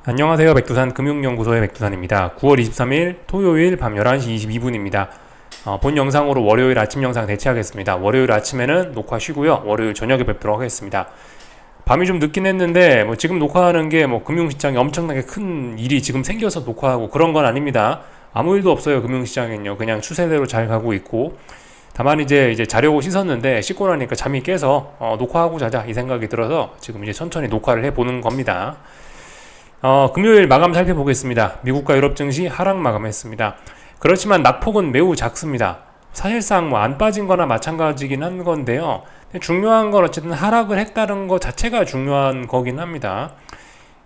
안녕하세요. 백두산 금융연구소의 백두산입니다. 9월 23일 토요일 밤 11시 22분입니다. 본 영상으로 월요일 아침 영상 대체하겠습니다. 월요일 아침에는 녹화 쉬고요. 월요일 저녁에 뵙도록 하겠습니다. 밤이 좀 늦긴 했는데 지금 녹화하는 게 금융시장에 엄청나게 큰 일이 지금 생겨서 녹화하고 그런 건 아닙니다. 아무 일도 없어요. 금융시장은요. 그냥 추세대로 잘 가고 있고 다만 이제 자려고 씻었는데 씻고 나니까 잠이 깨서 녹화하고 자자 이 생각이 들어서 지금 이제 천천히 녹화를 해보는 겁니다. 금요일 마감 살펴보겠습니다. 미국과 유럽 증시 하락 마감했습니다. 그렇지만 낙폭은 매우 작습니다. 사실상 안 빠진 거나 마찬가지긴 한 건데요. 중요한 건 어쨌든 하락을 했다는 것 자체가 중요한 거긴 합니다.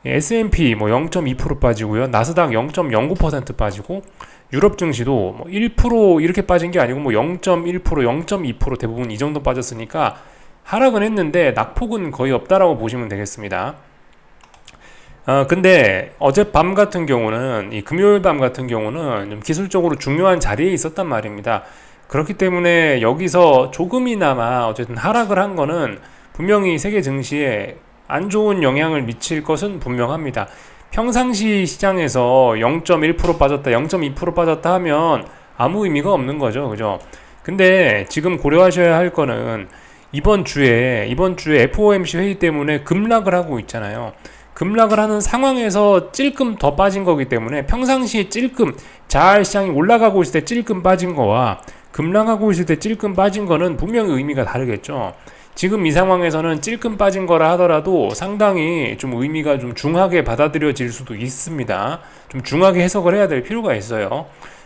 S&P 0.2% 빠지고요. 나스닥 0.09% 빠지고 유럽 증시도 1% 이렇게 빠진 게 아니고 0.1%, 0.2% 대부분 이 정도 빠졌으니까 하락은 했는데 낙폭은 거의 없다라고 보시면 되겠습니다. 근데 어젯밤 같은 경우는 이 금요일 밤 같은 경우는 좀 기술적으로 중요한 자리에 있었단 말입니다. 그렇기 때문에 여기서 조금이나마 어쨌든 하락을 한 거는 분명히 세계 증시에 안 좋은 영향을 미칠 것은 분명합니다. 평상시 시장에서 0.1% 빠졌다, 0.2% 빠졌다 하면 아무 의미가 없는 거죠. 그죠? 근데 지금 고려하셔야 할 거는 이번 주에 FOMC 회의 때문에 급락을 하고 있잖아요. 급락을 하는 상황에서 찔끔 더 빠진 거기 때문에 평상시에 찔끔 잘 시장이 올라가고 있을 때 찔끔 빠진 거와 급락하고 있을 때 찔끔 빠진 거는 분명히 의미가 다르겠죠. 지금 이 상황에서는 찔끔 빠진 거라 하더라도 상당히 좀 의미가 좀 중하게 받아들여질 수도 있습니다. 좀 중하게 해석을 해야 될 필요가 있어요.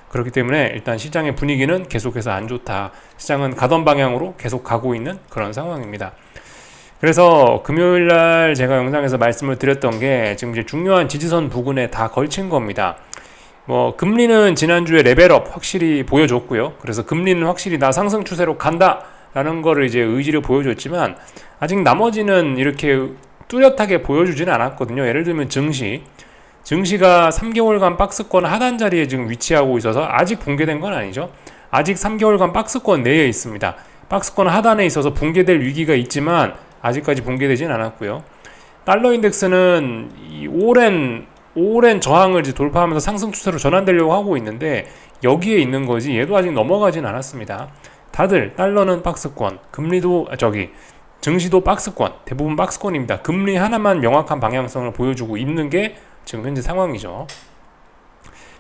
그렇기 때문에 일단 시장의 분위기는 계속해서 안 좋다. 시장은 가던 방향으로 계속 가고 있는 그런 상황입니다. 그래서 금요일날 제가 영상에서 말씀을 드렸던 게 지금 이제 중요한 지지선 부근에 다 걸친 겁니다. 금리는 지난주에 레벨업 확실히 보여줬고요. 그래서 금리는 확실히 나 상승 추세로 간다 라는 거를 이제 의지를 보여줬지만 아직 나머지는 이렇게 뚜렷하게 보여주지는 않았거든요. 예를 들면 증시가 3개월간 박스권 하단 자리에 지금 위치하고 있어서 아직 붕괴된 건 아니죠. 아직 3개월간 박스권 내에 있습니다. 박스권 하단에 있어서 붕괴될 위기가 있지만 아직까지 붕괴되진 않았고요. 달러 인덱스는 이 오랜 저항을 이제 돌파하면서 상승 추세로 전환되려고 하고 있는데 여기에 있는 거지 얘도 아직 넘어가진 않았습니다. 다들 달러는 박스권, 증시도 박스권, 대부분 박스권입니다. 금리 하나만 명확한 방향성을 보여주고 있는 게 지금 현재 상황이죠.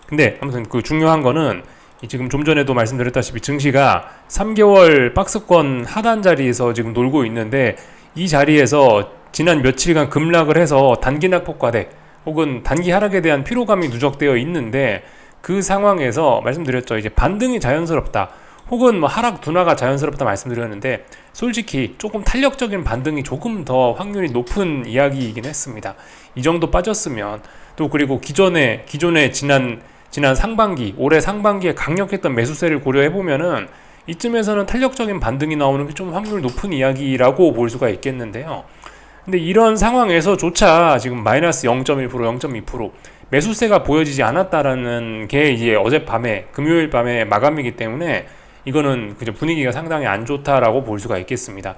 근데 아무튼 그 중요한 거는 지금 좀 전에도 말씀드렸다시피 증시가 3개월 박스권 하단 자리에서 지금 놀고 있는데 이 자리에서 지난 며칠간 급락을 해서 단기 낙폭과대 혹은 단기 하락에 대한 피로감이 누적되어 있는데 그 상황에서 말씀드렸죠. 이제 반등이 자연스럽다. 혹은 하락 둔화가 자연스럽다 말씀드렸는데 솔직히 조금 탄력적인 반등이 조금 더 확률이 높은 이야기이긴 했습니다. 이 정도 빠졌으면 또 그리고 기존에 지난 상반기, 올해 상반기에 강력했던 매수세를 고려해보면은 이쯤에서는 탄력적인 반등이 나오는 게 좀 확률 높은 이야기라고 볼 수가 있겠는데요. 근데 이런 상황에서조차 지금 마이너스 0.1%, 0.2% 매수세가 보여지지 않았다라는 게 이제 어젯밤에, 금요일 밤에 마감이기 때문에 이거는 그저 분위기가 상당히 안 좋다라고 볼 수가 있겠습니다.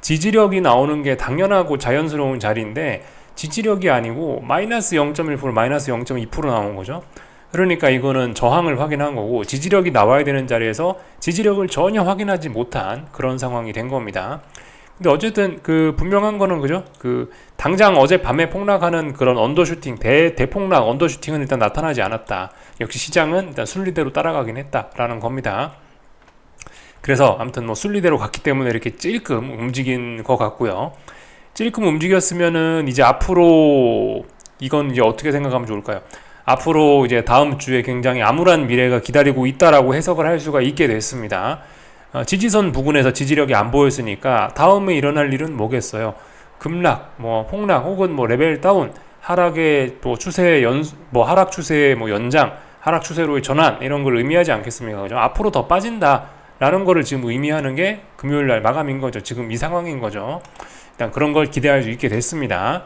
지지력이 나오는 게 당연하고 자연스러운 자리인데 지지력이 아니고 마이너스 0.1%, 마이너스 0.2% 나온 거죠. 그러니까 이거는 저항을 확인한 거고 지지력이 나와야 되는 자리에서 지지력을 전혀 확인하지 못한 그런 상황이 된 겁니다. 근데 어쨌든 분명한 거는 그죠? 당장 어젯밤에 폭락하는 그런 언더슈팅, 대폭락 언더슈팅은 일단 나타나지 않았다. 역시 시장은 일단 순리대로 따라가긴 했다라는 겁니다. 그래서 아무튼 순리대로 갔기 때문에 이렇게 찔끔 움직인 것 같고요. 찔끔 움직였으면은 이제 앞으로 이건 이제 어떻게 생각하면 좋을까요? 앞으로 이제 다음 주에 굉장히 암울한 미래가 기다리고 있다라고 해석을 할 수가 있게 됐습니다. 지지선 부근에서 지지력이 안 보였으니까 다음에 일어날 일은 뭐겠어요? 급락, 폭락 혹은 레벨 다운, 하락의 또 추세 하락 추세의 연장, 하락 추세로의 전환 이런 걸 의미하지 않겠습니까? 그죠? 앞으로 더 빠진다라는 거를 지금 의미하는 게 금요일 날 마감인 거죠. 지금 이 상황인 거죠. 일단 그런 걸 기대할 수 있게 됐습니다.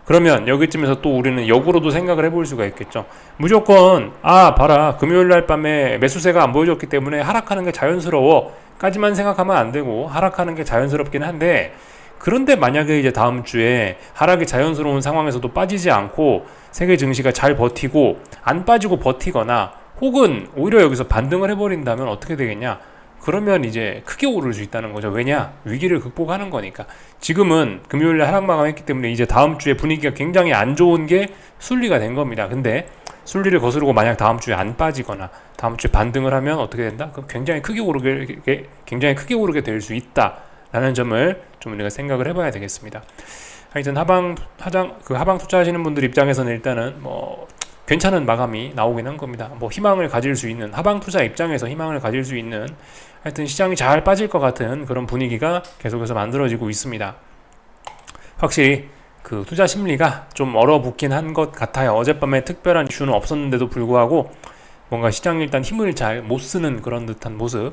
그러면 여기쯤에서 또 우리는 역으로도 생각을 해볼 수가 있겠죠. 무조건 봐라 금요일날 밤에 매수세가 안 보여줬기 때문에 하락하는 게 자연스러워 까지만 생각하면 안 되고 하락하는 게 자연스럽긴 한데 그런데 만약에 이제 다음 주에 하락이 자연스러운 상황에서도 빠지지 않고 세계 증시가 잘 버티고 안 빠지고 버티거나 혹은 오히려 여기서 반등을 해버린다면 어떻게 되겠냐? 그러면 이제 크게 오를 수 있다는 거죠. 왜냐? 위기를 극복하는 거니까. 지금은 금요일에 하락 마감했기 때문에 이제 다음 주에 분위기가 굉장히 안 좋은 게 순리가 된 겁니다. 근데 순리를 거스르고 만약 다음 주에 안 빠지거나 다음 주에 반등을 하면 어떻게 된다? 그럼 굉장히 크게 오르게 될 수 있다라는 점을 좀 우리가 생각을 해봐야 되겠습니다. 하여튼 하방 투자하시는 분들 입장에서는 일단은 뭐 괜찮은 마감이 나오긴 한 겁니다. 뭐 희망을 가질 수 있는, 하방 투자 입장에서 희망을 가질 수 있는, 하여튼 시장이 잘 빠질 것 같은 그런 분위기가 계속해서 만들어지고 있습니다. 확실히 그 투자 심리가 좀 얼어붙긴 한 것 같아요. 어젯밤에 특별한 이슈는 없었는데도 불구하고 뭔가 시장이 일단 힘을 잘 못 쓰는 그런 듯한 모습.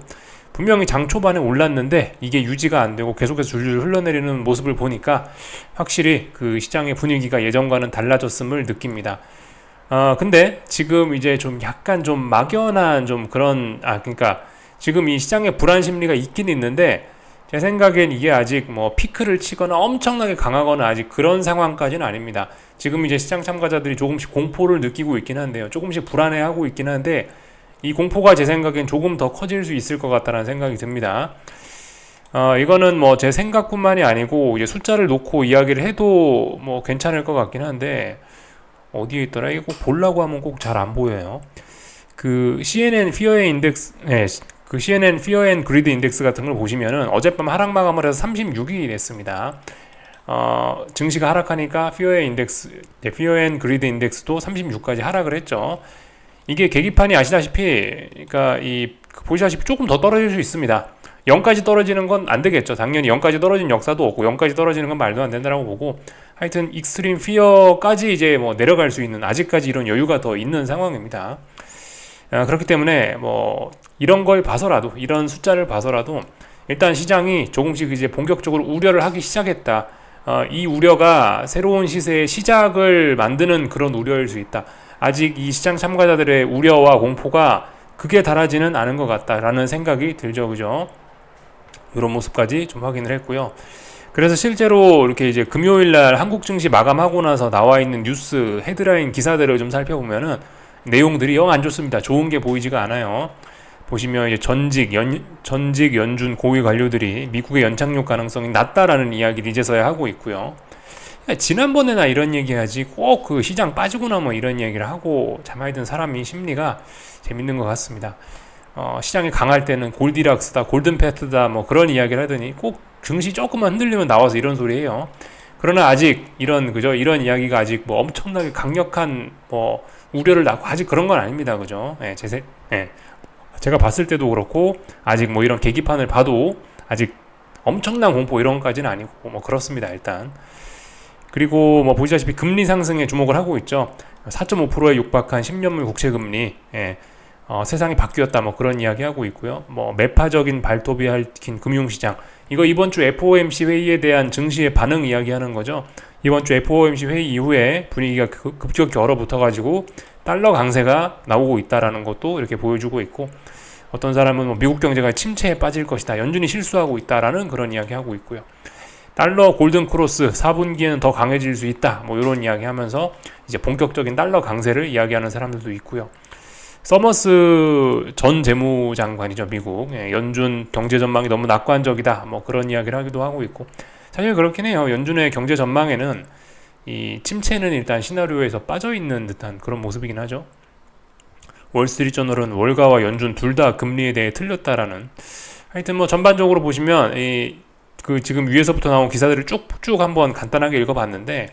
분명히 장 초반에 올랐는데 이게 유지가 안 되고 계속해서 줄줄 흘러내리는 모습을 보니까 확실히 그 시장의 분위기가 예전과는 달라졌음을 느낍니다. 근데 지금 이제 좀 약간 좀 막연한 좀 그런, 그러니까 지금 이 시장에 불안 심리가 있긴 있는데 제 생각엔 이게 아직 뭐 피크를 치거나 엄청나게 강하거나 아직 그런 상황까지는 아닙니다. 지금 이제 시장 참가자들이 조금씩 공포를 느끼고 있긴 한데요. 조금씩 불안해하고 있긴 한데 이 공포가 제 생각엔 조금 더 커질 수 있을 것 같다는 생각이 듭니다. 이거는 뭐 제 생각뿐만이 아니고 이제 숫자를 놓고 이야기를 해도 뭐 괜찮을 것 같긴 한데 어디에 있더라? 이거 꼭 보려고 하면 꼭 잘 안 보여요. 그 CNN Fear Index, 그 CNN Fear and Greed Index 같은 걸 보시면은 어젯밤 하락 마감을 해서 36이 됐습니다. 증시가 하락하니까 Fear and Greed Index도 36까지 하락을 했죠. 이게 계기판이 아시다시피, 그러니까 보시다시피 조금 더 떨어질 수 있습니다. 0까지 떨어지는 건 안 되겠죠. 당연히 0까지 떨어진 역사도 없고 0까지 떨어지는 건 말도 안 된다라고 보고, 하여튼 익스트림 피어까지 이제 뭐 내려갈 수 있는, 아직까지 이런 여유가 더 있는 상황입니다. 그렇기 때문에 뭐 이런 걸 봐서라도, 이런 숫자를 봐서라도 일단 시장이 조금씩 이제 본격적으로 우려를 하기 시작했다. 이 우려가 새로운 시세의 시작을 만드는 그런 우려일 수 있다. 아직 이 시장 참가자들의 우려와 공포가 극에 달하지는 않은 것 같다라는 생각이 들죠, 그죠? 이런 모습까지 좀 확인을 했고요. 그래서 실제로 이렇게 이제 금요일날 한국 증시 마감하고 나서 나와 있는 뉴스 헤드라인 기사들을 좀 살펴보면은 내용들이 영 안 좋습니다. 좋은 게 보이지가 않아요. 보시면 이제 전직 연준 고위 관료들이 미국의 연착륙 가능성이 낮다라는 이야기를 이제서야 하고 있고요. 지난번에나 이런 얘기하지 꼭 그 시장 빠지거나 뭐 이런 얘기를 하고 잠이 든 사람이 심리가 재밌는 것 같습니다. 시장이 강할 때는 골디락스다, 골든패트다 뭐 그런 이야기를 하더니 꼭 증시 조금만 흔들리면 나와서 이런 소리 해요. 그러나 아직 이런 이야기가 아직 뭐 엄청나게 강력한 뭐 우려를 낳고 아직 그런 건 아닙니다. 그죠? 제가 봤을 때도 그렇고 아직 뭐 이런 계기판을 봐도 아직 엄청난 공포 이런 것까지는 아니고 뭐 그렇습니다. 일단. 그리고 뭐 보시다시피 금리 상승에 주목을 하고 있죠. 4.5%에 육박한 10년물 국채금리, 세상이 바뀌었다 뭐 그런 이야기 하고 있고요. 뭐 매파적인 발톱이 얽힌 금융시장, 이거 이번 주 FOMC 회의에 대한 증시의 반응 이야기하는 거죠. 이번 주 FOMC 회의 이후에 분위기가 급격히 얼어붙어가지고 달러 강세가 나오고 있다라는 것도 이렇게 보여주고 있고, 어떤 사람은 뭐 미국 경제가 침체에 빠질 것이다, 연준이 실수하고 있다라는 그런 이야기 하고 있고요. 달러 골든 크로스 4분기에는 더 강해질 수 있다, 뭐 이런 이야기 하면서 이제 본격적인 달러 강세를 이야기하는 사람들도 있고요. 서머스 전 재무장관이죠, 미국. 연준 경제 전망이 너무 낙관적이다, 뭐 그런 이야기를 하기도 하고 있고, 사실 그렇긴 해요. 연준의 경제 전망에는 이 침체는 일단 시나리오에서 빠져 있는 듯한 그런 모습이긴 하죠. 월스트리트저널은 월가와 연준 둘 다 금리에 대해 틀렸다라는. 하여튼 뭐 전반적으로 보시면 지금 위에서부터 나온 기사들을 쭉쭉 한번 간단하게 읽어봤는데,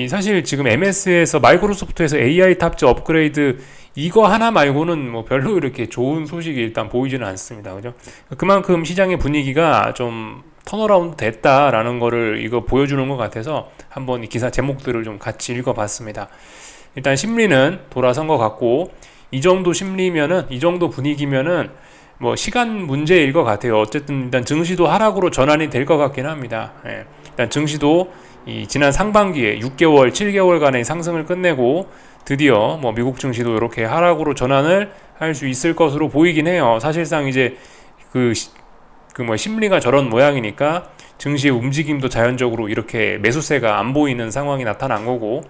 사실 지금 MS에서 마이크로소프트에서 AI 탑재 업그레이드 이거 하나 말고는 뭐 별로 이렇게 좋은 소식이 일단 보이지는 않습니다. 그죠? 그만큼 시장의 분위기가 좀 턴어라운드 됐다라는 거를 이거 보여주는 것 같아서 한번 이 기사 제목들을 좀 같이 읽어봤습니다. 일단 심리는 돌아선 것 같고, 이 정도 심리면은, 이 정도 분위기면은 뭐 시간 문제일 것 같아요. 어쨌든 일단 증시도 하락으로 전환이 될 것 같긴 합니다. 일단 증시도 지난 상반기에 6개월, 7개월간의 상승을 끝내고 드디어 뭐 미국 증시도 이렇게 하락으로 전환을 할 수 있을 것으로 보이긴 해요. 사실상 이제 뭐 심리가 저런 모양이니까 증시의 움직임도 자연적으로 이렇게 매수세가 안 보이는 상황이 나타난 거고,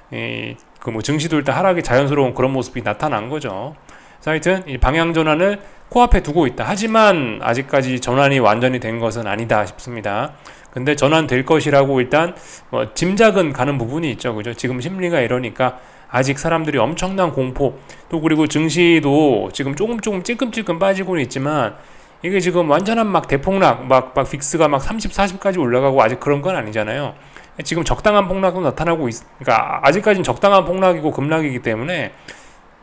그 뭐 증시도 일단 하락이 자연스러운 그런 모습이 나타난 거죠. 그래서 하여튼 이 방향 전환을 코앞에 두고 있다. 하지만 아직까지 전환이 완전히 된 것은 아니다 싶습니다. 근데 전환될 것이라고 일단 뭐 짐작은 가는 부분이 있죠. 그죠? 지금 심리가 이러니까 아직 사람들이 엄청난 공포, 또 그리고 증시도 지금 조금 찔끔찔끔 빠지고는 있지만 이게 지금 완전한 막 대폭락, 막 빅스가 막 30, 40까지 올라가고 아직 그런 건 아니잖아요. 지금 적당한 폭락도 나타나고 그러니까 아직까지는 적당한 폭락이고 급락이기 때문에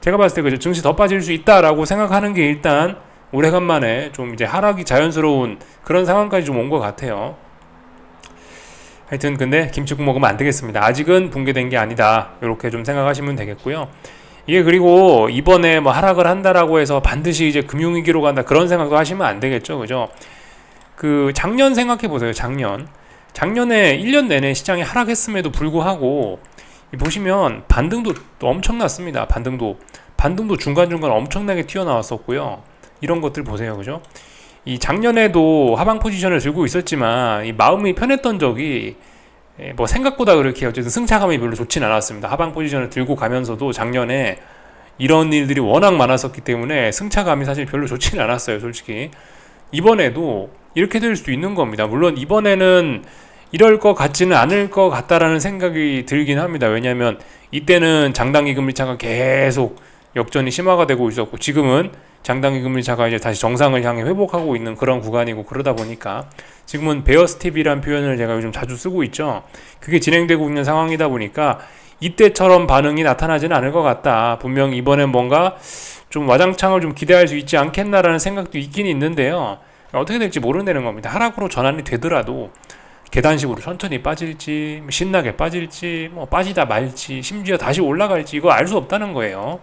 제가 봤을 때 그죠, 증시 더 빠질 수 있다라고 생각하는 게 일단 오래간만에 좀 이제 하락이 자연스러운 그런 상황까지 좀 온 것 같아요. 하여튼 근데 김치국 먹으면 안 되겠습니다. 아직은 붕괴된 게 아니다. 이렇게 좀 생각하시면 되겠고요. 이게 그리고 이번에 뭐 하락을 한다라고 해서 반드시 이제 금융위기로 간다 그런 생각도 하시면 안 되겠죠. 그죠? 그 작년 생각해 보세요. 작년에 1년 내내 시장이 하락했음에도 불구하고 보시면 반등도 엄청났습니다. 반등도 중간중간 엄청나게 튀어나왔었고요. 이런 것들 보세요. 그죠? 이 작년에도 하방 포지션을 들고 있었지만 이 마음이 편했던 적이 뭐 생각보다 그렇게 어쨌든 승차감이 별로 좋진 않았습니다. 하방 포지션을 들고 가면서도 작년에 이런 일들이 워낙 많았었기 때문에 승차감이 사실 별로 좋진 않았어요. 솔직히 이번에도 이렇게 될 수도 있는 겁니다. 물론 이번에는 이럴 것 같지는 않을 것 같다라는 생각이 들긴 합니다. 왜냐하면 이때는 장단기 금리차가 계속 역전이 심화가 되고 있었고 지금은 장단기 금리차가 이제 다시 정상을 향해 회복하고 있는 그런 구간이고 그러다 보니까 지금은 베어 스팁이란 표현을 제가 요즘 자주 쓰고 있죠. 그게 진행되고 있는 상황이다 보니까 이때처럼 반응이 나타나지는 않을 것 같다. 분명 이번엔 뭔가 좀 와장창을 좀 기대할 수 있지 않겠나라는 생각도 있긴 있는데요. 어떻게 될지 모른다는 겁니다. 하락으로 전환이 되더라도 계단식으로 천천히 빠질지 신나게 빠질지 뭐 빠지다 말지 심지어 다시 올라갈지 이거 알 수 없다는 거예요.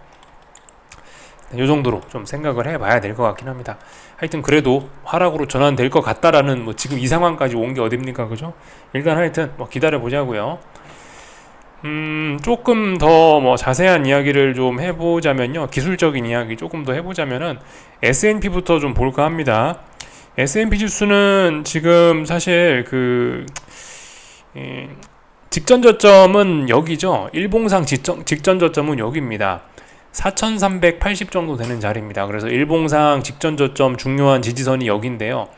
이 정도로 좀 생각을 해봐야 될 것 같긴 합니다. 하여튼 그래도 하락으로 전환될 것 같다라는 뭐 지금 이 상황까지 온 게 어딥니까, 그죠? 일단 하여튼 뭐 기다려 보자고요. 조금 더 뭐 자세한 이야기를 좀 해보자면요, 기술적인 이야기 조금 더 해보자면은 S&P부터 좀 볼까 합니다. S&P 지수는 지금 사실 직전 저점은 여기죠. 일봉상 직전 저점은 여기입니다. 4380 정도 되는 자리입니다. 그래서 일봉상 직전 저점 중요한 지지선이 여기인데요.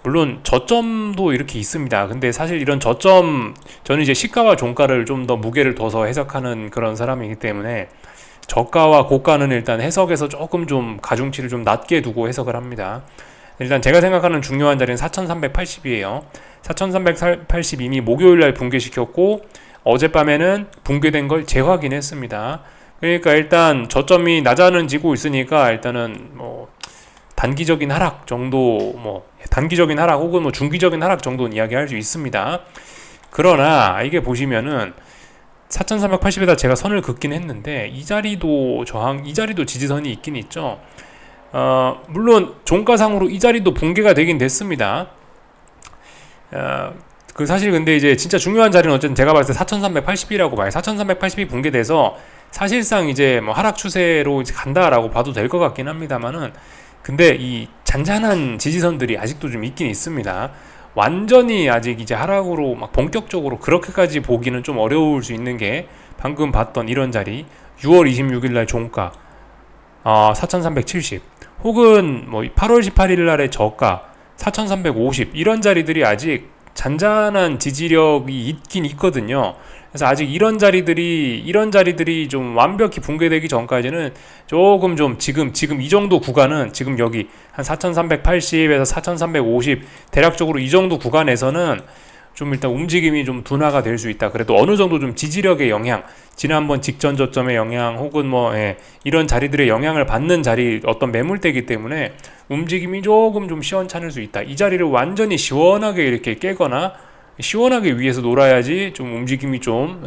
물론 저점도 이렇게 있습니다. 근데 사실 이런 저점, 저는 이제 시가와 종가를 좀 더 무게를 둬서 해석하는 그런 사람이기 때문에 저가와 고가는 일단 해석에서 조금 좀 가중치를 좀 낮게 두고 해석을 합니다. 일단 제가 생각하는 중요한 자리는 4380이에요. 4380 이미 목요일날 붕괴시켰고 어젯밤에는 붕괴된 걸 재확인했습니다. 그러니까 일단 저점이 낮아는 지고 있으니까 일단은 뭐 단기적인 하락 정도, 뭐 단기적인 하락 혹은 뭐 중기적인 하락 정도는 이야기할 수 있습니다. 그러나 이게 보시면은 4380에다 제가 선을 긋긴 했는데 이 자리도 지지선이 있긴 있죠. 물론 종가상으로 이 자리도 붕괴가 되긴 됐습니다. 사실 근데 이제 진짜 중요한 자리는 어쨌든 제가 봤을 때 4380이라고 봐요. 4380이 붕괴돼서 사실상 이제 뭐 하락 추세로 이제 간다라고 봐도 될 것 같긴 합니다만은, 근데 이 잔잔한 지지선들이 아직도 좀 있긴 있습니다. 완전히 아직 이제 하락으로 막 본격적으로 그렇게까지 보기는 좀 어려울 수 있는 게 방금 봤던 이런 자리, 6월 26일 날 종가 4370, 혹은 뭐 8월 18일 날의 저가 4350, 이런 자리들이 아직 잔잔한 지지력이 있긴 있거든요. 그래서 아직 이런 자리들이 좀 완벽히 붕괴되기 전까지는 조금 좀 지금 이 정도 구간은 지금 여기 한 4380에서 4350 대략적으로 이 정도 구간에서는 좀 일단 움직임이 좀 둔화가 될 수 있다. 그래도 어느 정도 좀 지지력의 영향, 지난번 직전 저점의 영향, 혹은 뭐 이런 자리들의 영향을 받는 자리 어떤 매물대이기 때문에 움직임이 조금 좀 시원찮을 수 있다. 이 자리를 완전히 시원하게 이렇게 깨거나 시원하게 위에서 놀아야지 좀 움직임이 좀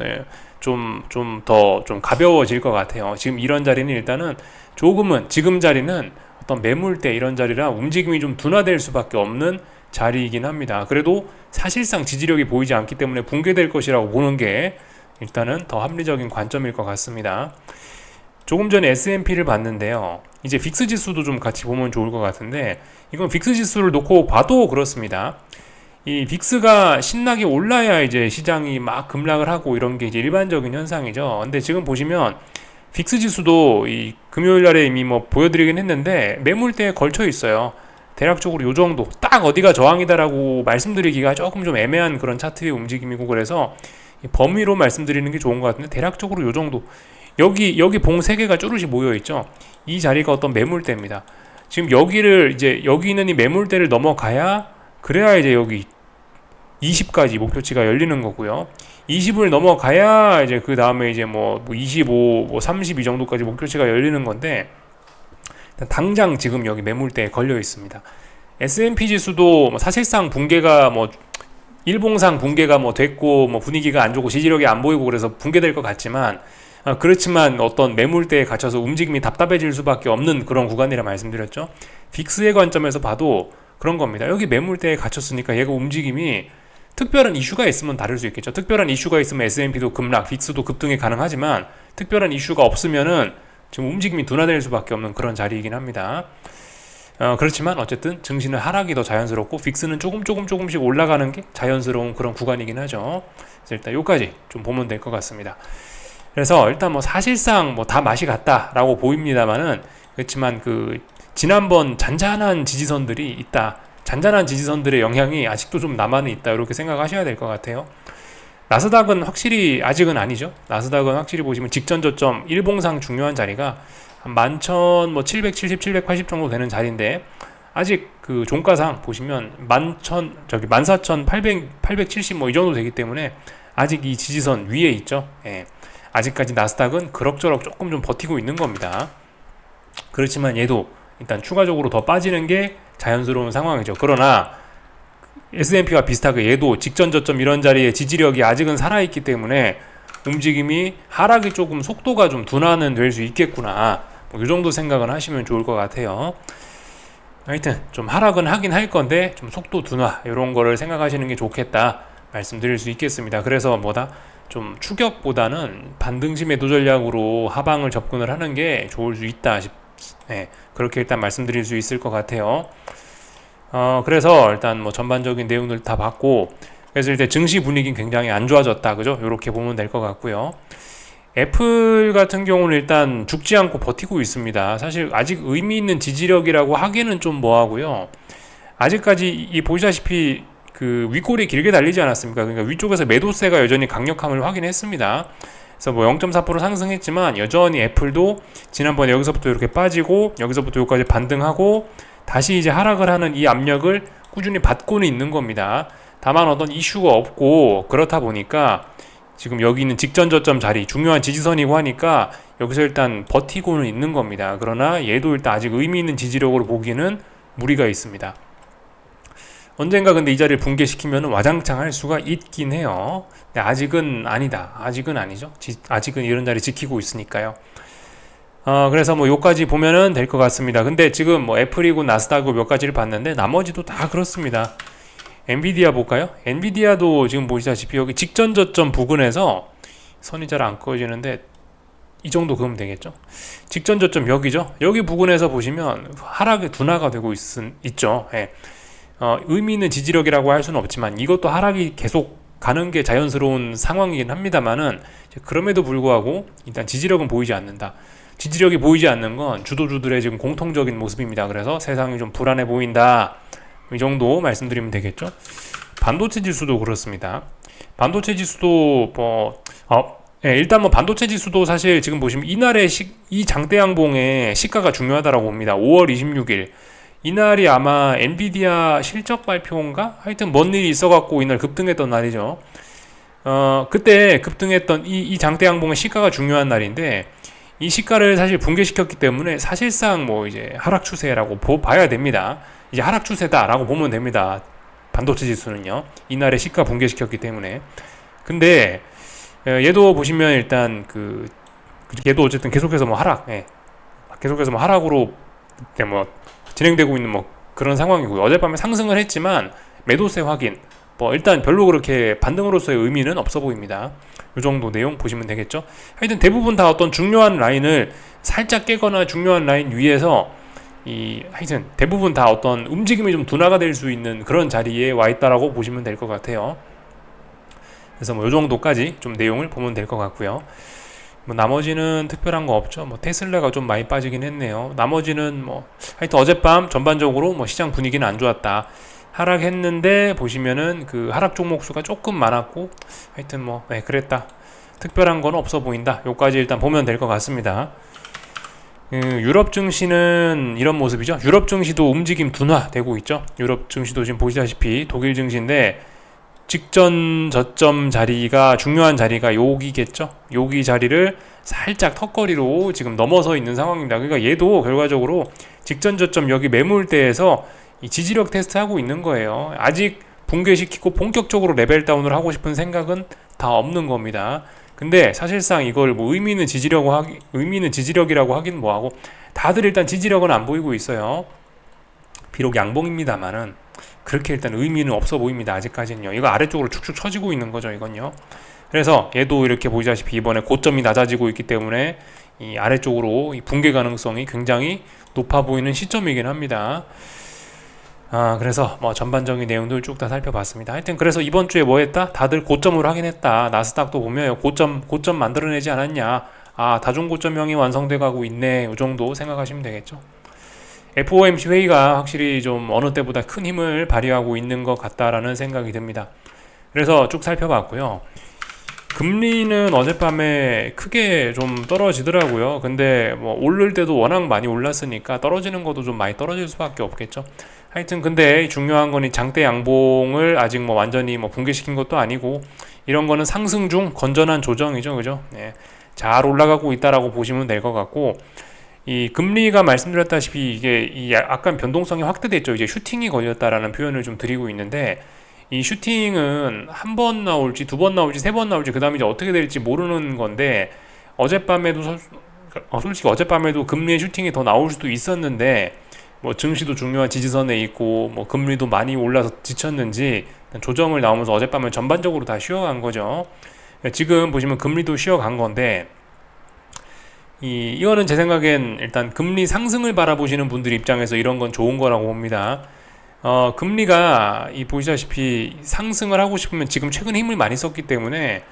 더 가벼워질 것 같아요. 지금 이런 자리는 일단은 조금은, 지금 자리는 어떤 매물대 이런 자리라 움직임이 좀 둔화될 수밖에 없는 자리이긴 합니다. 그래도 사실상 지지력이 보이지 않기 때문에 붕괴될 것이라고 보는 게 일단은 더 합리적인 관점일 것 같습니다. 조금 전에 S&P를 봤는데요. 이제 빅스 지수도 좀 같이 보면 좋을 것 같은데, 이건 빅스 지수를 놓고 봐도 그렇습니다. 이 빅스가 신나게 올라야 이제 시장이 막 급락을 하고 이런 게 이제 일반적인 현상이죠. 근데 지금 보시면 빅스 지수도 이 금요일 날에 이미 뭐 보여드리긴 했는데 매물대에 걸쳐 있어요. 대략적으로 요 정도, 딱 어디가 저항이다라고 말씀드리기가 조금 좀 애매한 그런 차트의 움직임이고, 그래서 범위로 말씀드리는 게 좋은 것 같은데 대략적으로 요 정도, 여기 봉 3개가 쭈르시 모여 있죠. 이 자리가 어떤 매물대입니다. 지금 여기를 이제 여기 있는 이 매물대를 넘어가야, 그래야 이제 여기 20까지 목표치가 열리는 거고요. 20을 넘어가야 이제 그 다음에 이제 뭐 25, 뭐 30 이 정도까지 목표치가 열리는 건데, 당장 지금 여기 매물대에 걸려 있습니다. S&P 지수도 사실상 붕괴가 뭐 일봉상 붕괴가 뭐 됐고, 뭐 분위기가 안 좋고 지지력이 안 보이고 그래서 붕괴될 것 같지만, 그렇지만 어떤 매물대에 갇혀서 움직임이 답답해질 수밖에 없는 그런 구간이라 말씀드렸죠. 빅스의 관점에서 봐도 그런 겁니다. 여기 매물대에 갇혔으니까 얘가 움직임이, 특별한 이슈가 있으면 다를 수 있겠죠. 특별한 이슈가 있으면 S&P도 급락, 빅스도 급등이 가능하지만, 특별한 이슈가 없으면은 지금 움직임이 둔화될 수밖에 없는 그런 자리이긴 합니다. 그렇지만 어쨌든 증시는 하락이 더 자연스럽고 빅스는 조금씩 올라가는 게 자연스러운 그런 구간이긴 하죠. 그래서 일단 여기까지 좀 보면 될 것 같습니다. 그래서 일단 뭐 사실상 뭐 다 맛이 같다라고 보입니다만은, 그렇지만 그 지난번 잔잔한 지지선들이 있다. 잔잔한 지지선들의 영향이 아직도 좀 남아는 있다. 이렇게 생각하셔야 될 것 같아요. 나스닥은 확실히 아직은 아니죠. 나스닥은 확실히 보시면 직전 저점 일봉상 중요한 자리가 한 11,770, 780 정도 되는 자리인데, 아직 그 종가상 보시면 14,870 뭐 이 정도 되기 때문에 아직 이 지지선 위에 있죠. 예. 아직까지 나스닥은 그럭저럭 조금 좀 버티고 있는 겁니다. 그렇지만 얘도 일단 추가적으로 더 빠지는 게 자연스러운 상황이죠. 그러나 S&P와 비슷하게 얘도 직전 저점 이런 자리에 지지력이 아직은 살아있기 때문에 움직임이, 하락이 조금 속도가 좀 둔화는 될 수 있겠구나, 뭐 이 정도 생각은 하시면 좋을 것 같아요. 하여튼 좀 하락은 하긴 할 건데 좀 속도 둔화 이런 거를 생각하시는 게 좋겠다 말씀드릴 수 있겠습니다. 그래서 좀 추격보다는 반등시 매도 전략으로 하방을 접근을 하는 게 좋을 수 있다. 네, 그렇게 일단 말씀드릴 수 있을 것 같아요. 그래서 일단 뭐 전반적인 내용들 다 봤고, 그래서 일단 증시 분위기는 굉장히 안 좋아졌다, 그죠? 이렇게 보면 될 것 같고요. 애플 같은 경우는 일단 죽지 않고 버티고 있습니다. 사실 아직 의미 있는 지지력이라고 하기는 좀 뭐하고요. 아직까지 보시다시피 그 윗골이 길게 달리지 않았습니까? 그러니까 위쪽에서 매도세가 여전히 강력함을 확인했습니다. 그래서 뭐 0.4% 상승했지만 여전히 애플도 지난번에 여기서부터 이렇게 빠지고 여기서부터 여기까지 반등하고 다시 이제 하락을 하는 이 압력을 꾸준히 받고는 있는 겁니다. 다만 어떤 이슈가 없고 그렇다 보니까 지금 여기 있는 직전 저점 자리, 중요한 지지선이고 하니까 여기서 일단 버티고는 있는 겁니다. 그러나 얘도 일단 아직 의미 있는 지지력으로 보기는 무리가 있습니다. 언젠가 근데 이 자리를 붕괴시키면 와장창 할 수가 있긴 해요. 근데 아직은 아니다. 아직은 아니죠. 아직은 이런 자리 지키고 있으니까요. 그래서 뭐 요까지 보면은 될 것 같습니다. 근데 지금 뭐 애플이고 나스닥이고 몇 가지를 봤는데 나머지도 다 그렇습니다. 엔비디아 볼까요? 엔비디아도 지금 보시다시피 여기 직전 저점 부근에서 선이 잘 안 그어지는데 이 정도 그으면 되겠죠. 직전 저점 여기죠. 여기 부근에서 보시면 하락의 둔화가 되고 있죠. 예. 의미 있는 지지력이라고 할 수는 없지만 이것도 하락이 계속 가는 게 자연스러운 상황이긴 합니다만은, 그럼에도 불구하고 일단 지지력은 보이지 않는다. 지지력이 보이지 않는 건 주도주들의 지금 공통적인 모습입니다. 그래서 세상이 좀 불안해 보인다, 이 정도 말씀드리면 되겠죠. 반도체 지수도 그렇습니다. 반도체 지수도 일단 뭐 반도체 지수도 사실 지금 보시면 이날의 이 장대 양봉의 시가가 중요하다라고 봅니다. 5월 26일 이날이 아마 엔비디아 실적 발표인가? 하여튼 뭔 일이 있어갖고 이날 급등했던 날이죠. 그때 급등했던 이 장대 양봉의 시가가 중요한 날인데, 이 시가를 사실 붕괴시켰기 때문에 사실상 뭐 이제 하락 추세라고 봐야 됩니다. 이제 하락 추세다라고 보면 됩니다. 반도체 지수는요. 이날의 시가 붕괴시켰기 때문에. 근데 얘도 보시면 일단 얘도 어쨌든 계속해서 뭐 계속해서 뭐 하락으로 뭐 진행되고 있는 뭐 그런 상황이고요. 어젯밤에 상승을 했지만 매도세 확인, 뭐 일단 별로 그렇게 반등으로서의 의미는 없어 보입니다. 이 정도 내용 보시면 되겠죠. 하여튼 대부분 다 어떤 중요한 라인을 살짝 깨거나 중요한 라인 위에서 하여튼 대부분 다 어떤 움직임이 좀 둔화가 될 수 있는 그런 자리에 와 있다라고 보시면 될 것 같아요. 그래서 뭐 요 정도까지 좀 내용을 보면 될 것 같고요. 뭐 나머지는 특별한 거 없죠. 뭐 테슬라가 좀 많이 빠지긴 했네요. 나머지는 뭐 하여튼 어젯밤 전반적으로 뭐 시장 분위기는 안 좋았다. 하락했는데 보시면은 그 하락 종목 수가 조금 많았고 하여튼 뭐 그랬다. 특별한 건 없어 보인다. 요까지 일단 보면 될 것 같습니다. 유럽 증시는 이런 모습이죠. 유럽 증시도 움직임 둔화되고 있죠. 유럽 증시도 지금 보시다시피 독일 증시인데 직전 저점 자리가 중요한 자리가 여기겠죠. 여기 자리를 살짝 턱걸이로 지금 넘어서 있는 상황입니다. 그러니까 얘도 결과적으로 직전 저점 여기 매물대에서 이 지지력 테스트하고 있는 거예요. 아직 붕괴시키고 본격적으로 레벨 다운을 하고 싶은 생각은 다 없는 겁니다. 근데 사실상 이걸 뭐 의미 있는 지지력이라고 하긴 뭐하고 다들 일단 지지력은 안 보이고 있어요. 비록 양봉입니다만은 그렇게 일단 의미는 없어 보입니다. 아직까지는요. 이거 아래쪽으로 축축 처지고 있는 거죠. 이건요. 그래서 얘도 이렇게 보시다시피 이번에 고점이 낮아지고 있기 때문에 이 아래쪽으로 이 붕괴 가능성이 굉장히 높아 보이는 시점이긴 합니다. 그래서 뭐 전반적인 내용들 쭉 다 살펴봤습니다. 하여튼 그래서 이번 주에 뭐 했다? 다들 고점을 확인했다. 나스닥도 보면 고점 만들어내지 않았냐. 다중고점형이 완성돼 가고 있네. 이 정도 생각하시면 되겠죠. FOMC 회의가 확실히 좀 어느 때보다 큰 힘을 발휘하고 있는 것 같다라는 생각이 듭니다. 그래서 쭉 살펴봤고요. 금리는 어젯밤에 크게 좀 떨어지더라고요. 근데 뭐 오를 때도 워낙 많이 올랐으니까 떨어지는 것도 좀 많이 떨어질 수밖에 없겠죠. 하여튼 근데 중요한 건 이 장대 양봉을 아직 뭐 완전히 뭐 붕괴시킨 것도 아니고 이런 거는 상승 중 건전한 조정이죠. 그죠? 잘 올라가고 있다라고 보시면 될 것 같고 이 금리가 말씀드렸다시피 이게 약간 변동성이 확대됐죠. 이제 슈팅이 걸렸다라는 표현을 좀 드리고 있는데 이 슈팅은 한 번 나올지 두 번 나올지 세 번 나올지 그 다음에 이제 어떻게 될지 모르는 건데 어젯밤에도 솔직히 어젯밤에도 금리의 슈팅이 더 나올 수도 있었는데 뭐 증시도 중요한 지지선에 있고 뭐 금리도 많이 올라서 지쳤는지 조정을 나오면서 어젯밤에 전반적으로 다 쉬어간 거죠. 지금 보시면 금리도 쉬어간 건데 이거는 제 생각엔 일단 금리 상승을 바라보시는 분들 입장에서 이런 건 좋은 거라고 봅니다. 금리가 보시다시피 상승을 하고 싶으면 지금 최근 힘을 많이 썼기 때문에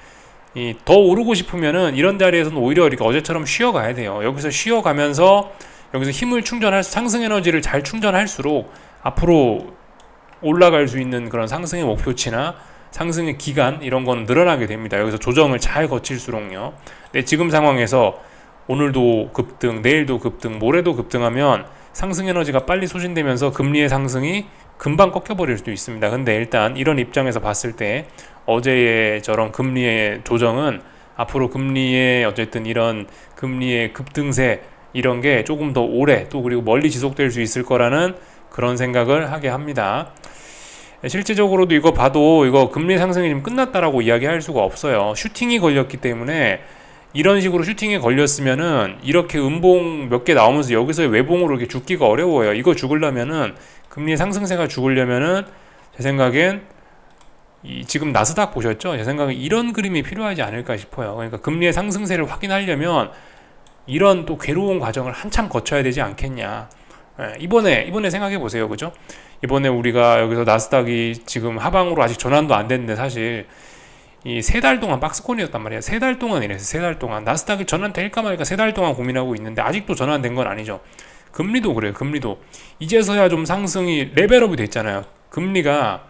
더 오르고 싶으면은 이런 자리에서는 오히려 이렇게 어제처럼 쉬어가야 돼요. 여기서 쉬어가면서 여기서 힘을 상승 에너지를 잘 충전할수록 앞으로 올라갈 수 있는 그런 상승의 목표치나 상승의 기간 이런 건 늘어나게 됩니다. 여기서 조정을 잘 거칠수록요. 근데 지금 상황에서 오늘도 급등, 내일도 급등, 모레도 급등하면 상승 에너지가 빨리 소진되면서 금리의 상승이 금방 꺾여버릴 수도 있습니다. 근데 일단 이런 입장에서 봤을 때 어제의 저런 금리의 조정은 앞으로 금리의 어쨌든 이런 금리의 급등세 이런 게 조금 더 오래 또 그리고 멀리 지속될 수 있을 거라는 그런 생각을 하게 합니다. 실제적으로도 이거 봐도 이거 금리 상승이 지금 끝났다라고 이야기할 수가 없어요. 슈팅이 걸렸기 때문에 이런 식으로 슈팅에 걸렸으면은 이렇게 음봉 몇 개 나오면서 여기서의 외봉으로 이렇게 죽기가 어려워요. 이거 죽으려면은 금리 상승세가 죽으려면은 제 생각엔 지금 나스닥 보셨죠? 제 생각엔 이런 그림이 필요하지 않을까 싶어요. 그러니까 금리의 상승세를 확인하려면 이런 또 괴로운 과정을 한참 거쳐야 되지 않겠냐. 이번에 생각해 보세요. 그죠? 이번에 우리가 여기서 나스닥이 지금 하방으로 아직 전환도 안 됐는데 사실 이 3달 동안 박스권이었단 말이야. 3달 동안 이랬어. 3달 동안 나스닥이 전환될까 말까 3달 동안 고민하고 있는데 아직도 전환된 건 아니죠. 금리도 그래요. 금리도 이제서야 좀 상승이 레벨업이 됐잖아요. 금리가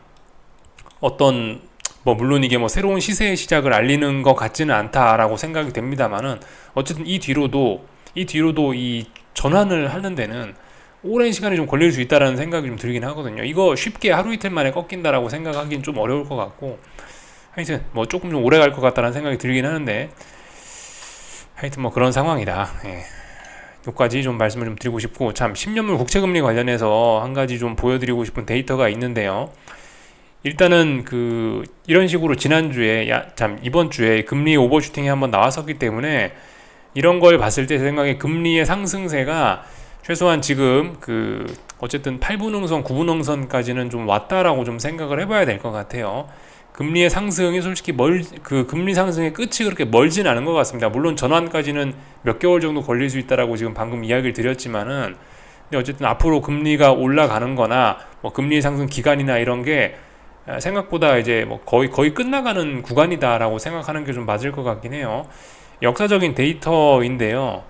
어떤 물론 이게 새로운 시세의 시작을 알리는 것 같지는 않다라고 생각이 됩니다만은 어쨌든 이 뒤로도 이 전환을 하는 데는 오랜 시간이 좀 걸릴 수 있다라는 생각이 좀 들긴 하거든요. 이거 쉽게 하루 이틀 만에 꺾인다라고 생각하기는 좀 어려울 것 같고 하여튼 조금 좀 오래 갈 것 같다는 생각이 들긴 하는데 하여튼 그런 상황이다. 여기까지 좀 말씀을 좀 드리고 싶고 참 10년물 국채금리 관련해서 한 가지 좀 보여드리고 싶은 데이터가 있는데요. 일단은 이런 식으로 지난주에 이번 주에 금리 오버슈팅이 한번 나왔었기 때문에 이런 걸 봤을 때 제 생각에 금리의 상승세가 최소한 지금 어쨌든 8분응선, 9분응선까지는 좀 왔다라고 좀 생각을 해봐야 될 것 같아요. 금리의 상승이 솔직히 금리 상승의 끝이 그렇게 멀진 않은 것 같습니다. 물론 전환까지는 몇 개월 정도 걸릴 수 있다라고 지금 방금 이야기를 드렸지만은 근데 어쨌든 앞으로 금리가 올라가는 거나 뭐 금리 상승 기간이나 이런 게 생각보다 이제 뭐 거의 끝나가는 구간이다라고 생각하는 게 좀 맞을 것 같긴 해요. 역사적인 데이터인데요.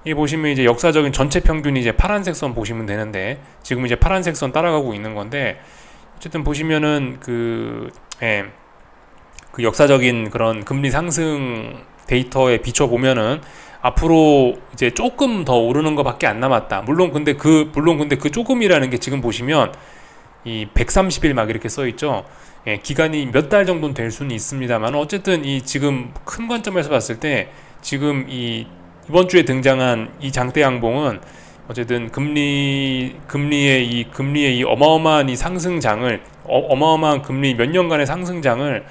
이 보시면 이제 역사적인 전체 평균이 이제 파란색 선 보시면 되는데, 지금 이제 파란색 선 따라가고 있는 건데, 어쨌든 보시면은 그 역사적인 그런 금리 상승 데이터에 비춰 보면은 앞으로 이제 조금 더 오르는 것밖에 안 남았다. 물론 근데 그 조금이라는 게 지금 보시면 이 130일 막 이렇게 써 있죠. 기간이 몇 달 정도는 될 수는 있습니다만, 어쨌든 이 지금 큰 관점에서 봤을 때 지금 이번 주에 등장한 이 장대 양봉은 어쨌든 금리의 이 어마어마한 이 상승장을, 어마어마한 금리 몇 년간의 상승장을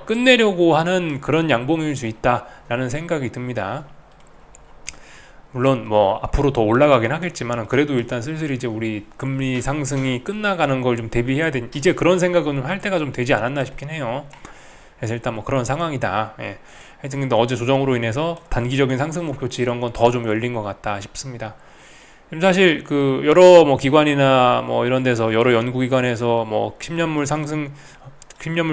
끝내려고 하는 그런 양봉일 수 있다라는 생각이 듭니다. 물론 뭐 앞으로 더 올라가긴 하겠지만, 그래도 일단 슬슬 이제 우리 금리 상승이 끝나가는 걸 좀 대비해야 이제 그런 생각은 좀 할 때가 좀 되지 않았나 싶긴 해요. 그래서 일단 뭐 그런 상황이다. 하여튼 근데 어제 조정으로 인해서 단기적인 상승 목표치 이런 건 더 좀 열린 것 같다 싶습니다. 사실 그 여러 뭐 기관이나 뭐 이런 데서, 여러 연구기관에서 뭐 10년물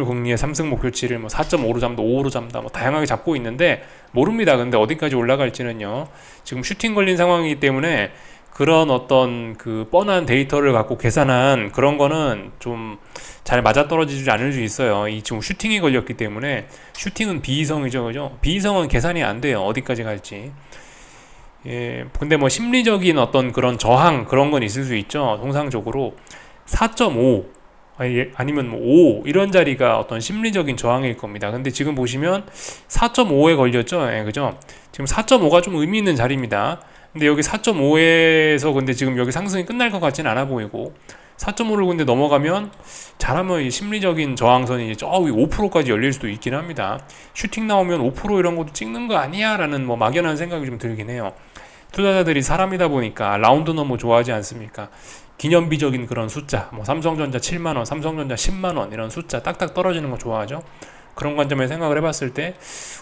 금리의 상승 목표치를 뭐 4.5로 잡다, 5로 잡다, 뭐 다양하게 잡고 있는데 모릅니다. 근데 어디까지 올라갈지는요. 지금 슈팅 걸린 상황이기 때문에 그런 어떤 그 뻔한 데이터를 갖고 계산한 그런 거는 좀 잘 맞아떨어지지 않을 수 있어요. 이 지금 슈팅이 걸렸기 때문에, 슈팅은 비이성이죠, 그죠? 비이성은 계산이 안 돼요. 어디까지 갈지. 근데 뭐 심리적인 어떤 그런 저항 그런 건 있을 수 있죠. 통상적으로 4.5 아니면 뭐 5 이런 자리가 어떤 심리적인 저항일 겁니다. 근데 지금 보시면 4.5에 걸렸죠. 그죠? 지금 4.5가 좀 의미 있는 자리입니다. 근데 여기 4.5에서 근데 지금 여기 상승이 끝날 것 같지는 않아 보이고, 4.5를 근데 넘어가면 잘하면 이 심리적인 저항선이 저 위 5%까지 열릴 수도 있긴 합니다. 슈팅 나오면 5% 이런 것도 찍는 거 아니야? 라는 뭐 막연한 생각이 좀 들긴 해요. 투자자들이 사람이다 보니까 라운드 넘어 좋아하지 않습니까? 기념비적인 그런 숫자, 뭐 삼성전자 7만원, 삼성전자 10만원 이런 숫자 딱딱 떨어지는 거 좋아하죠. 그런 관점에 생각을 해봤을 때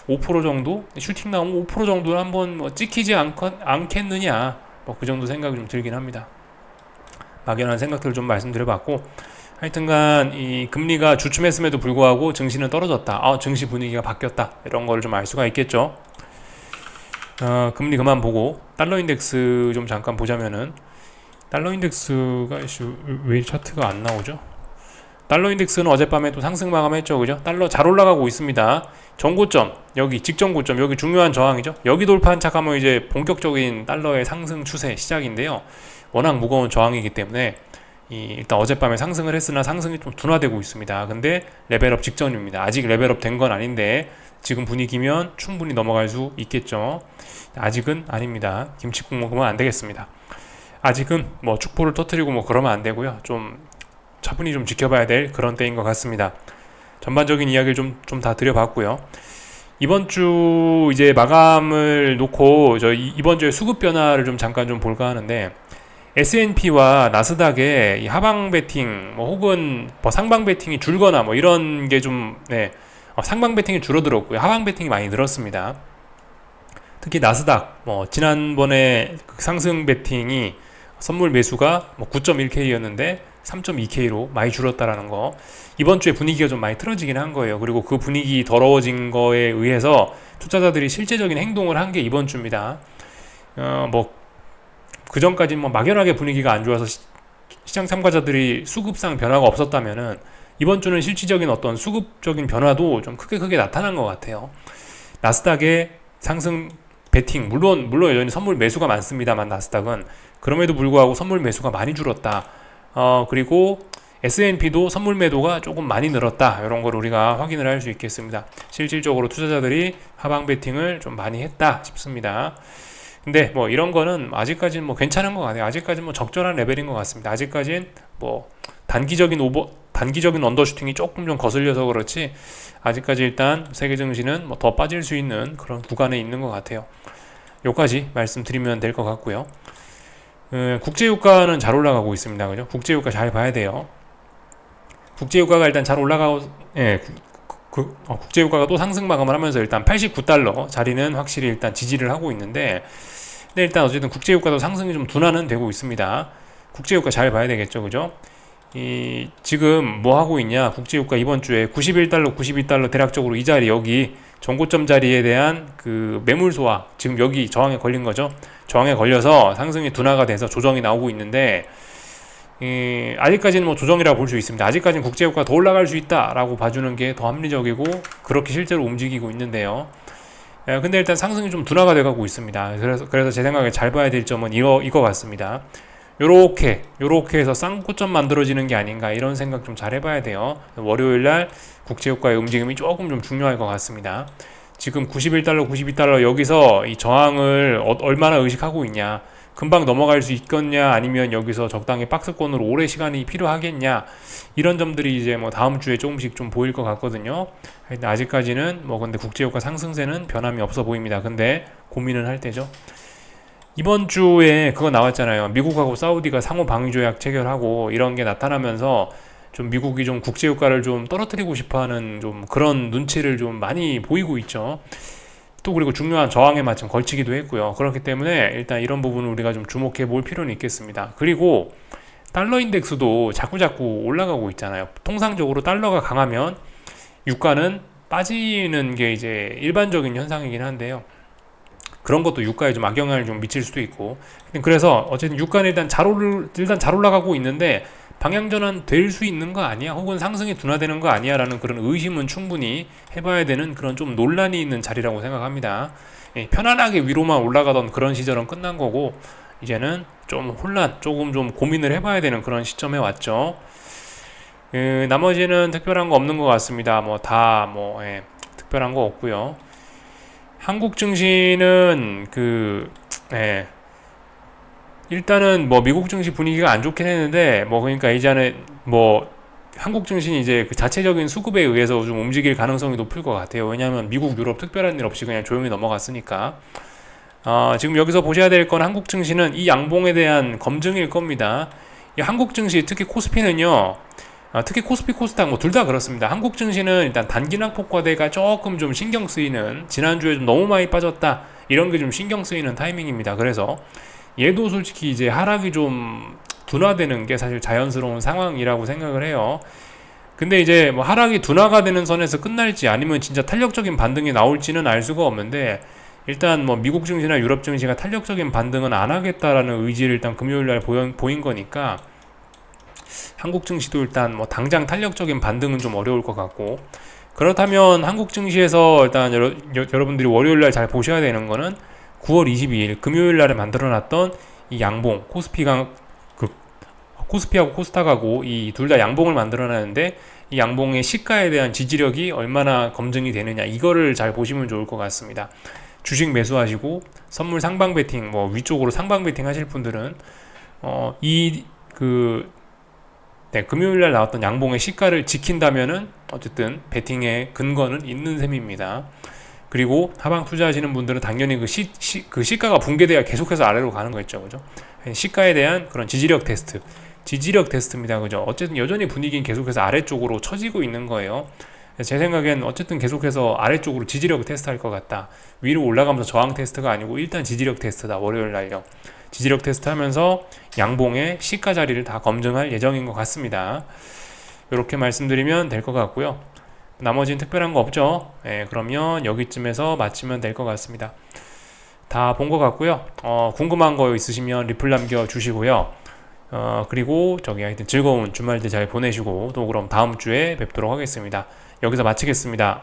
5% 정도? 슈팅 나오면 5% 정도는 한번 뭐 찍히지 않겠느냐, 뭐 그 정도 생각이 좀 들긴 합니다. 막연한 생각들을 좀 말씀드려봤고, 하여튼간 이 금리가 주춤했음에도 불구하고 증시는 떨어졌다. 증시 분위기가 바뀌었다. 이런 거를 좀 알 수가 있겠죠. 금리 그만 보고 달러 인덱스 좀 잠깐 보자면은, 달러 인덱스가 왜 차트가 안 나오죠? 달러 인덱스는 어젯밤에 또 상승 마감했죠, 그죠? 달러 잘 올라가고 있습니다. 전고점, 여기 직전 고점, 여기 중요한 저항이죠. 여기 돌파한 척하면 이제 본격적인 달러의 상승 추세 시작인데요. 워낙 무거운 저항이기 때문에 일단 어젯밤에 상승을 했으나 상승이 좀 둔화되고 있습니다. 근데 레벨업 직전입니다. 아직 레벨업 된 건 아닌데 지금 분위기면 충분히 넘어갈 수 있겠죠. 아직은 아닙니다. 김치국 먹으면 안 되겠습니다. 아직은 뭐 축포를 터뜨리고 뭐 그러면 안 되고요. 좀 차분히 좀 지켜봐야 될 그런 때인 것 같습니다. 전반적인 이야기를 좀 다 드려봤고요. 이번 주 이제 마감을 놓고 이번 주에 수급 변화를 좀 잠깐 좀 볼까 하는데, S&P와 나스닥의 이 하방 베팅 뭐 혹은 뭐 상방 베팅이 줄거나 뭐 이런 게 좀 상방 베팅이 줄어들었고요. 하방 베팅이 많이 늘었습니다. 특히 나스닥 뭐 지난번에 그 상승 베팅이 선물 매수가 뭐 9.1K였는데 3.2K로 많이 줄었다라는 거. 이번 주에 분위기가 좀 많이 틀어지긴 한 거예요. 그리고 그 분위기 더러워진 거에 의해서 투자자들이 실제적인 행동을 한 게 이번 주입니다. 뭐 그전까지는 뭐 막연하게 분위기가 안 좋아서 시장 참가자들이 수급상 변화가 없었다면은, 이번 주는 실질적인 어떤 수급적인 변화도 좀 크게 나타난 것 같아요. 나스닥의 상승 베팅, 물론 여전히 선물 매수가 많습니다만, 나스닥은 그럼에도 불구하고 선물 매수가 많이 줄었다. 그리고 S&P도 선물 매도가 조금 많이 늘었다. 이런 걸 우리가 확인을 할 수 있겠습니다. 실질적으로 투자자들이 하방 베팅을 좀 많이 했다 싶습니다. 근데 뭐 이런 거는 아직까지는 뭐 괜찮은 것 같아요. 아직까지는 뭐 적절한 레벨인 것 같습니다. 아직까지는 뭐 단기적인 언더슈팅이 조금 좀 거슬려서 그렇지, 아직까지 일단 세계 증시는 뭐 더 빠질 수 있는 그런 구간에 있는 것 같아요. 여기까지 말씀드리면 될 것 같고요. 국제유가는 잘 올라가고 있습니다. 그죠? 국제유가 잘 봐야 돼요. 국제유가가 일단 잘 올라가고, 국제유가가 또 상승 마감을 하면서 일단 89달러 자리는 확실히 일단 지지를 하고 있는데, 근데 일단 어쨌든 국제유가도 상승이 좀 둔화는 되고 있습니다. 국제유가 잘 봐야 되겠죠, 그죠? 지금 뭐 하고 있냐? 국제유가 이번 주에 91달러, 92달러 대략적으로 이 자리 여기 전고점 자리에 대한 그 매물 소화, 지금 여기 저항에 걸린 거죠. 저항에 걸려서 상승이 둔화가 돼서 조정이 나오고 있는데 아직까지는 뭐 조정이라고 볼 수 있습니다. 아직까지는 국제유가 더 올라갈 수 있다라고 봐주는 게 더 합리적이고 그렇게 실제로 움직이고 있는데요. 근데 일단 상승이 좀 둔화가 돼가고 있습니다. 그래서 제 생각에 잘 봐야 될 점은 이거 같습니다. 요렇게 해서 쌍고점 만들어지는 게 아닌가 이런 생각 좀 잘 해봐야 돼요. 월요일날 국제유가의 움직임이 조금 좀 중요할 것 같습니다. 지금 91달러, 92달러 여기서 이 저항을 얼마나 의식하고 있냐, 금방 넘어갈 수 있겠냐, 아니면 여기서 적당히 박스권으로 오래 시간이 필요하겠냐, 이런 점들이 이제 뭐 다음 주에 조금씩 좀 보일 것 같거든요. 아직까지는 뭐 근데 국제유가 상승세는 변함이 없어 보입니다. 근데 고민은 할 때죠. 이번 주에 그거 나왔잖아요. 미국하고 사우디가 상호 방위 조약 체결하고 이런 게 나타나면서 좀 미국이 좀 국제유가를 좀 떨어뜨리고 싶어하는 좀 그런 눈치를 좀 많이 보이고 있죠. 또 그리고 중요한 저항에 마침 걸치기도 했고요. 그렇기 때문에 일단 이런 부분을 우리가 좀 주목해 볼 필요는 있겠습니다. 그리고 달러 인덱스도 자꾸자꾸 올라가고 있잖아요. 통상적으로 달러가 강하면 유가는 빠지는 게 이제 일반적인 현상이긴 한데요. 그런 것도 유가에 좀 악영향을 좀 미칠 수도 있고. 그래서 어쨌든 유가는 일단 잘 올라가고 있는데 방향 전환 될 수 있는 거 아니야? 혹은 상승이 둔화되는 거 아니야? 라는 그런 의심은 충분히 해봐야 되는 그런 좀 논란이 있는 자리라고 생각합니다. 편안하게 위로만 올라가던 그런 시절은 끝난 거고 이제는 좀 조금 좀 고민을 해봐야 되는 그런 시점에 왔죠. 나머지는 특별한 거 없는 것 같습니다. 특별한 거 없고요. 한국 증시는 일단은 뭐 미국 증시 분위기가 안 좋긴 했는데 그러니까 이제는 한국 증시는 이제 그 자체적인 수급에 의해서 좀 움직일 가능성이 높을 것 같아요. 왜냐하면 미국, 유럽 특별한 일 없이 그냥 조용히 넘어갔으니까. 지금 여기서 보셔야 될 건 한국 증시는 이 양봉에 대한 검증일 겁니다. 이 한국 증시 특히 코스피는요. 특히 코스피, 코스닥 둘 다 그렇습니다. 한국 증시는 일단 단기낙 폭과대가 조금 좀 신경 쓰이는, 지난주에 좀 너무 많이 빠졌다 이런 게 좀 신경 쓰이는 타이밍입니다. 그래서 얘도 솔직히 이제 하락이 좀 둔화되는 게 사실 자연스러운 상황이라고 생각을 해요. 근데 이제 뭐 하락이 둔화가 되는 선에서 끝날지 아니면 진짜 탄력적인 반등이 나올지는 알 수가 없는데, 일단 뭐 미국 증시나 유럽 증시가 탄력적인 반등은 안 하겠다라는 의지를 일단 금요일날 보인 거니까 한국 증시도 일단 뭐 당장 탄력적인 반등은 좀 어려울 것 같고, 그렇다면 한국 증시에서 일단 여러분들이 월요일날 잘 보셔야 되는 거는 9월 22일 금요일날에 만들어놨던 이 양봉, 코스피하고 코스닥하고 이 둘 다 양봉을 만들어놨는데 이 양봉의 시가에 대한 지지력이 얼마나 검증이 되느냐, 이거를 잘 보시면 좋을 것 같습니다. 주식 매수하시고 선물 상방 베팅, 위쪽으로 상방 베팅 하실 분들은 금요일날 나왔던 양봉의 시가를 지킨다면은 어쨌든 베팅의 근거는 있는 셈입니다. 그리고 하방 투자하시는 분들은 당연히 그 시가가 붕괴돼야 계속해서 아래로 가는 거 있죠, 그죠? 시가에 대한 그런 지지력 테스트입니다, 그죠? 어쨌든 여전히 분위기는 계속해서 아래쪽으로 처지고 있는 거예요. 제 생각엔 어쨌든 계속해서 아래쪽으로 지지력 테스트 할 것 같다. 위로 올라가면서 저항 테스트가 아니고 일단 지지력 테스트다. 월요일 날요. 지지력 테스트 하면서 양봉의 시가 자리를 다 검증할 예정인 것 같습니다. 이렇게 말씀드리면 될 것 같고요. 나머지는 특별한 거 없죠. 그러면 여기쯤에서 마치면 될 것 같습니다. 다 본 것 같고요. 궁금한 거 있으시면 리플 남겨주시고요. 그리고 하여튼 즐거운 주말들 잘 보내시고 또 그럼 다음 주에 뵙도록 하겠습니다. 여기서 마치겠습니다.